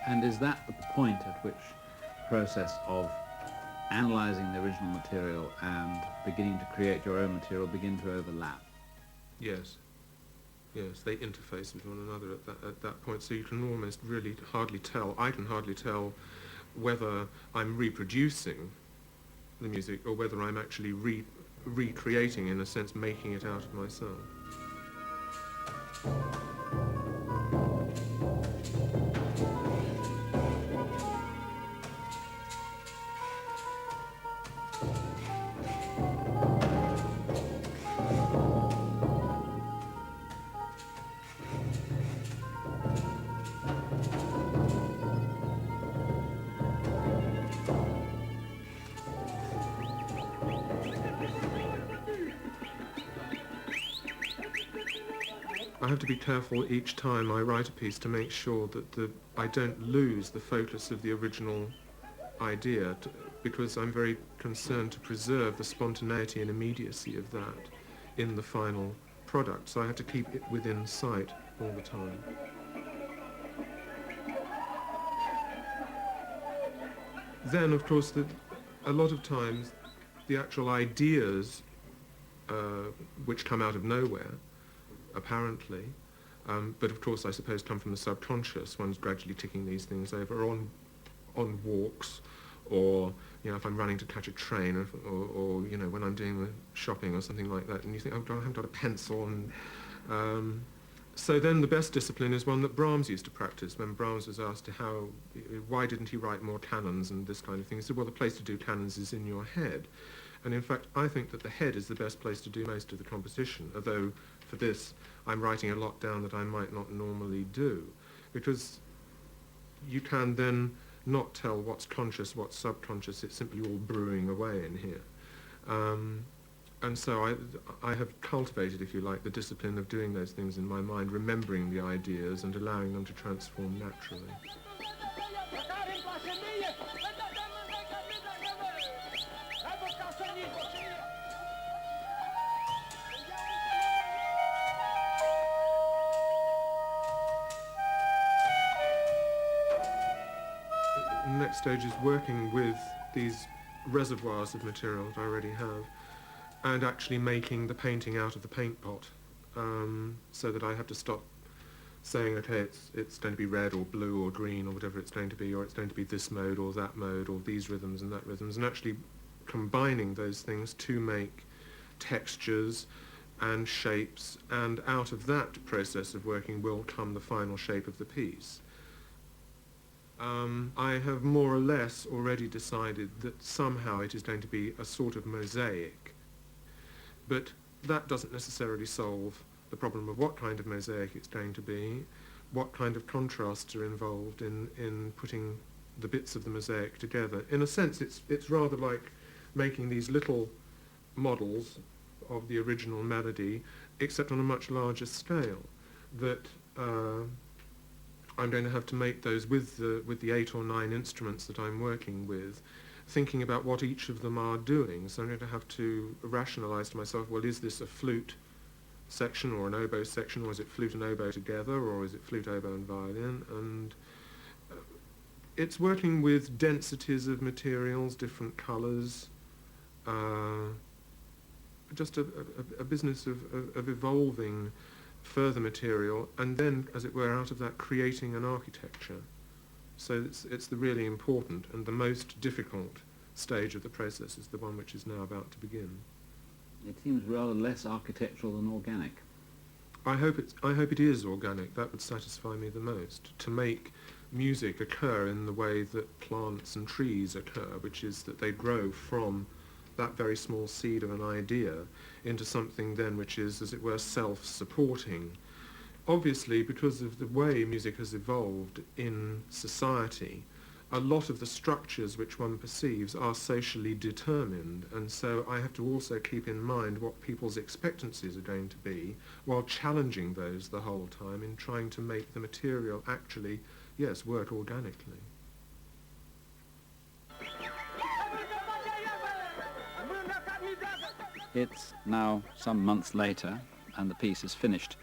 And is that the point at which the process of analysing the original material and beginning to create your own material begin to overlap? Yes. Yes, they interface with one another at that point, so you can almost really hardly tell, I can hardly tell whether I'm reproducing the music or whether I'm actually recreating, in a sense, making it out of myself. I have to be careful each time I write a piece to make sure that I don't lose the focus of the original idea, because I'm very concerned to preserve the spontaneity and immediacy of that in the final product. So I have to keep it within sight all the time. Then, of course, a lot of times the actual ideas which come out of nowhere, apparently, but of course I suppose come from the subconscious. One's gradually ticking these things over on walks, or if I'm running to catch a train, or when I'm doing the shopping or something like that, and you think, oh God, I haven't got a pencil. And so then the best discipline is one that Brahms used to practice. When Brahms was asked why didn't he write more canons and this kind of thing, he said, well, the place to do canons is in your head. And in fact, I think that the head is the best place to do most of the composition, although for this I'm writing a lot down that I might not normally do, because you can then not tell what's conscious, what's subconscious. It's simply all brewing away in here. And so I have cultivated, if you like, the discipline of doing those things in my mind, remembering the ideas and allowing them to transform naturally. The next stage is working with these reservoirs of material that I already have, and actually making the painting out of the paint pot, so that I have to stop saying, okay, it's going to be red or blue or green or whatever it's going to be, or it's going to be this mode or that mode, or these rhythms and that rhythms, and actually combining those things to make textures and shapes, and out of that process of working will come the final shape of the piece. I have more or less already decided that somehow it is going to be a sort of mosaic, but that doesn't necessarily solve the problem of what kind of mosaic it's going to be, what kind of contrasts are involved in putting the bits of the mosaic together. In a sense, it's rather like making these little models of the original melody, except on a much larger scale, that I'm going to have to make those with the 8 or 9 instruments that I'm working with, thinking about what each of them are doing. So I'm going to have to rationalize to myself, well, is this a flute section or an oboe section, or is it flute and oboe together, or is it flute, oboe and violin? And it's working with densities of materials, different colors, just a business of evolving further material, and then, as it were, out of that creating an architecture. So it's the really important and the most difficult stage of the process is the one which is now about to begin. It seems rather less architectural than organic. I hope it is organic. That would satisfy me the most, to make music occur in the way that plants and trees occur, which is that they grow from that very small seed of an idea into something then which is, as it were, self-supporting. Obviously, because of the way music has evolved in society, a lot of the structures which one perceives are socially determined, and so I have to also keep in mind what people's expectancies are going to be, while challenging those the whole time in trying to make the material actually, yes, work organically. It's now some months later, and the piece is finished.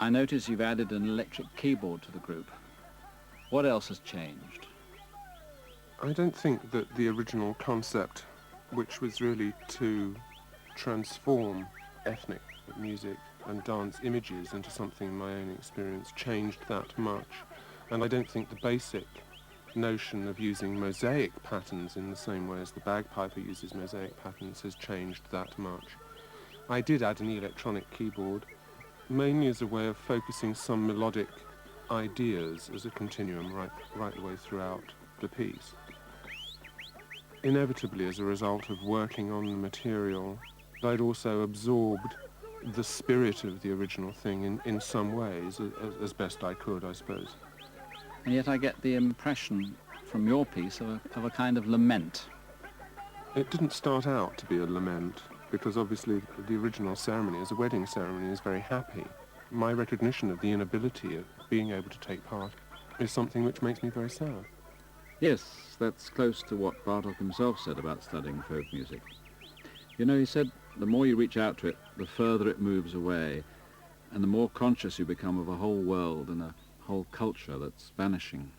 I notice you've added an electric keyboard to the group. What else has changed? I don't think that the original concept, which was really to transform ethnic music and dance images into something in my own experience, changed that much. And I don't think the basic notion of using mosaic patterns in the same way as the bagpiper uses mosaic patterns has changed that much. I did add an electronic keyboard, mainly as a way of focusing some melodic ideas as a continuum right the way throughout the piece. Inevitably, as a result of working on the material, I'd also absorbed the spirit of the original thing in some ways, as best I could, I suppose. And yet I get the impression from your piece of a kind of lament. It didn't start out to be a lament, because obviously the original ceremony, as a wedding ceremony, is very happy. My recognition of the inability of being able to take part is something which makes me very sad. Yes, that's close to what Bartok himself said about studying folk music. You know, he said the more you reach out to it, the further it moves away, and the more conscious you become of a whole world and a whole culture that's vanishing.